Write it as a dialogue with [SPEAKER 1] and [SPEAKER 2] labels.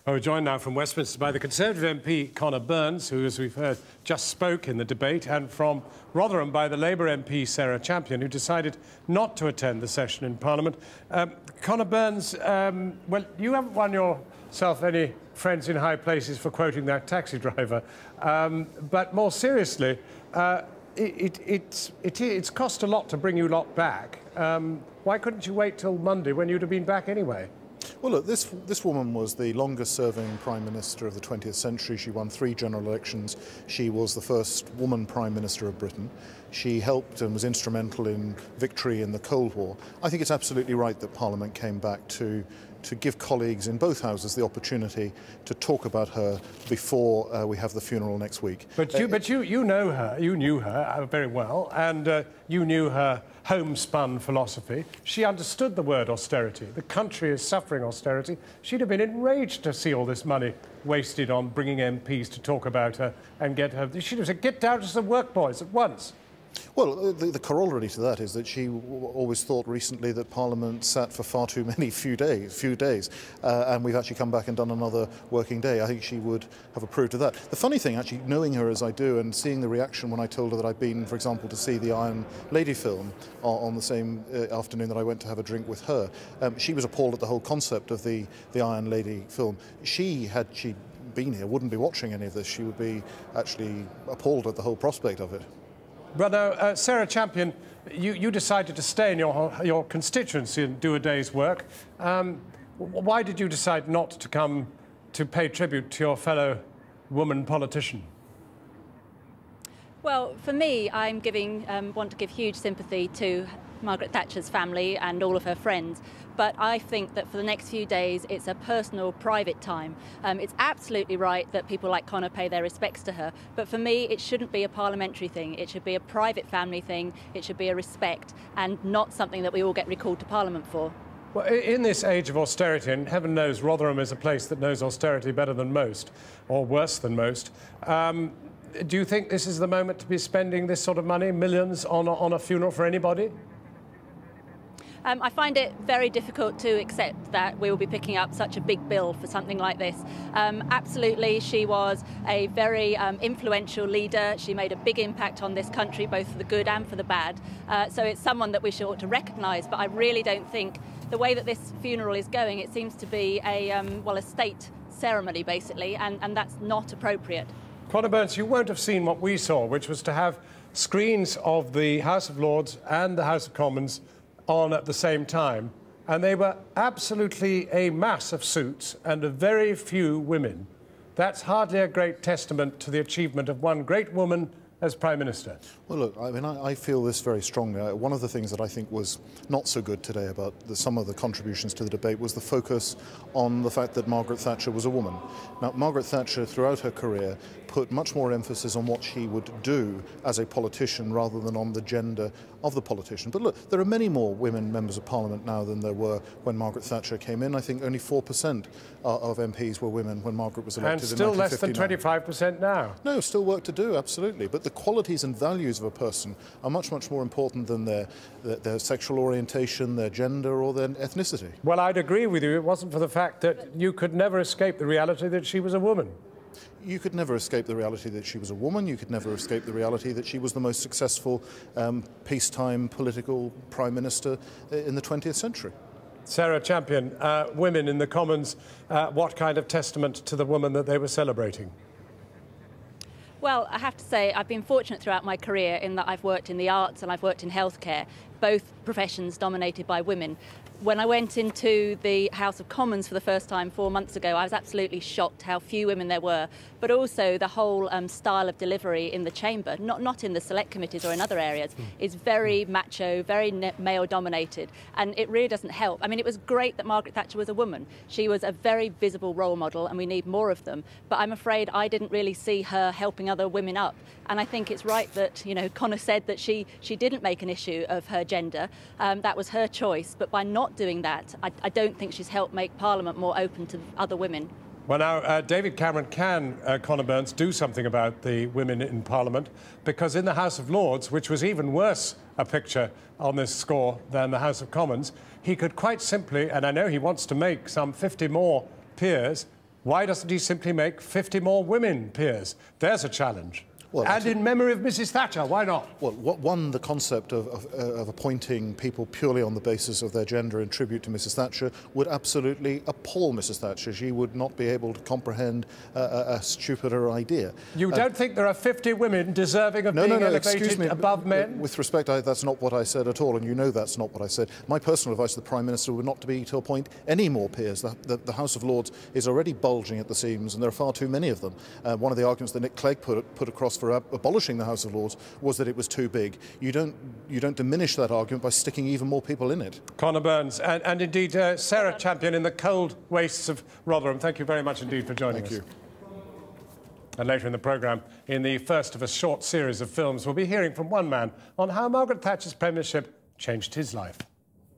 [SPEAKER 1] We're joined now from Westminster by the Conservative MP Conor Burns, who, as we've heard, just spoke in the debate, and from Rotherham by the Labour MP Sarah Champion, who decided not to attend the session in Parliament. Conor Burns, well, you haven't won yourself any friends in high places for quoting that taxi driver, but more seriously, it's cost a lot to bring you lot back. Why couldn't you wait till Monday when you'd have been back anyway?
[SPEAKER 2] Well, look, this woman was the longest-serving Prime Minister of the 20th century. She won 3 general elections. She was the first woman Prime Minister of Britain. She helped and was instrumental in victory in the Cold War. I think it's absolutely right that Parliament came back to give colleagues in both houses the opportunity to talk about her before we have the funeral next week.
[SPEAKER 1] But you know her, you knew her very well, and you knew her homespun philosophy. She understood the word austerity. The country is suffering austerity. She'd have been enraged to see all this money wasted on bringing MPs to talk about her and get her. She'd have said, get down to some work, boys, at once.
[SPEAKER 2] Well, the corollary to that is that she always thought recently that Parliament sat for far too many few days, and we've actually come back and done another working day. I think she would have approved of that. The funny thing, actually, knowing her as I do and seeing the reaction when I told her that I'd been, for example, to see the Iron Lady film on the same afternoon that I went to have a drink with her, she was appalled at the whole concept of the Iron Lady film. Had she been here, wouldn't be watching any of this. She would be actually appalled at the whole prospect of it.
[SPEAKER 1] Well, now, Sarah Champion, you decided to stay in your constituency and do a day's work. Why did you decide not to come to pay tribute to your fellow woman politician?
[SPEAKER 3] Well, for me, I'm want to give huge sympathy to Margaret Thatcher's family and all of her friends, but I think that for the next few days it's a personal, private time. It's absolutely right that people like Conor pay their respects to her, but for me it shouldn't be a parliamentary thing. It should be a private family thing. It should be a respect and not something that we all get recalled to Parliament for.
[SPEAKER 1] Well, in this age of austerity, and heaven knows Rotherham is a place that knows austerity better than most, or worse than most, do you think this is the moment to be spending this sort of money, millions, on a funeral for anybody?
[SPEAKER 3] I find it very difficult to accept that we will be picking up such a big bill for something like this. Absolutely, she was a very influential leader. She made a big impact on this country, both for the good and for the bad. So it's someone that we should ought to recognise, but I really don't think the way that this funeral is going, it seems to be a state ceremony, basically, and that's not appropriate.
[SPEAKER 1] Conor Burns, you won't have seen what we saw, which was to have screens of the House of Lords and the House of Commons on at the same time, and they were absolutely a mass of suits and a very few women. That's hardly a great testament to the achievement of one great woman as Prime Minister. Well,
[SPEAKER 2] look, I mean, I feel this very strongly. One of the things that I think was not so good today about some of the contributions to the debate was the focus on the fact that Margaret Thatcher was a woman. Now, Margaret Thatcher, throughout her career, put much more emphasis on what she would do as a politician rather than on the gender of the politician. But look, there are many more women members of Parliament now than there were when Margaret Thatcher came in. I think only 4% of MPs were women when Margaret was elected in 1959.
[SPEAKER 1] And still less than 25% now.
[SPEAKER 2] No, still work to do, absolutely. But the qualities and values of a person are much, much more important than their sexual orientation, their gender or their ethnicity.
[SPEAKER 1] Well, I'd agree with you. It wasn't for the fact that you could never escape the reality that she was a woman.
[SPEAKER 2] You could never escape the reality that she was a woman. You could never escape the reality that she was the most successful peacetime political Prime Minister in the 20th century.
[SPEAKER 1] Sarah Champion, women in the Commons, what kind of testament to the woman that they were celebrating?
[SPEAKER 3] Well, I have to say I've been fortunate throughout my career in that I've worked in the arts and I've worked in healthcare, both professions dominated by women. When I went into the House of Commons for the first time 4 months ago, I was absolutely shocked how few women there were, but also the whole style of delivery in the chamber, not in the select committees or in other areas, is very macho, very male-dominated, and it really doesn't help. I mean, it was great that Margaret Thatcher was a woman. She was a very visible role model, and we need more of them, but I'm afraid I didn't really see her helping other women up, and I think it's right that, you know, Conor said that she didn't make an issue of her gender. That was her choice, but by not doing that, I don't think she's helped make Parliament more open to other women.
[SPEAKER 1] Well, now, David Cameron can, Conor Burns, do something about the women in Parliament, because in the House of Lords, which was even worse a picture on this score than the House of Commons, he could quite simply, and I know he wants to make some 50 more peers, Why doesn't he simply make 50 more women peers? There's a challenge.
[SPEAKER 2] Well,
[SPEAKER 1] and in memory of Mrs. Thatcher, why not?
[SPEAKER 2] Well, one, the concept of appointing people purely on the basis of their gender in tribute to Mrs. Thatcher would absolutely appall Mrs. Thatcher. She would not be able to comprehend a stupider idea.
[SPEAKER 1] You don't think there are 50 women deserving of being elevated above men?
[SPEAKER 2] With respect, that's not what I said at all, and you know that's not what I said. My personal advice to the Prime Minister would not be to appoint any more peers. The House of Lords is already bulging at the seams, and there are far too many of them. One of the arguments that Nick Clegg put across for abolishing the House of Lords was that it was too big. You don't diminish that argument by sticking even more people in it.
[SPEAKER 1] Conor Burns and indeed Sarah Champion in the cold wastes of Rotherham. Thank you very much indeed for joining us.
[SPEAKER 2] Thank you.
[SPEAKER 1] And later in the programme, in the first of a short series of films, we'll be hearing from one man on how Margaret Thatcher's premiership changed his life.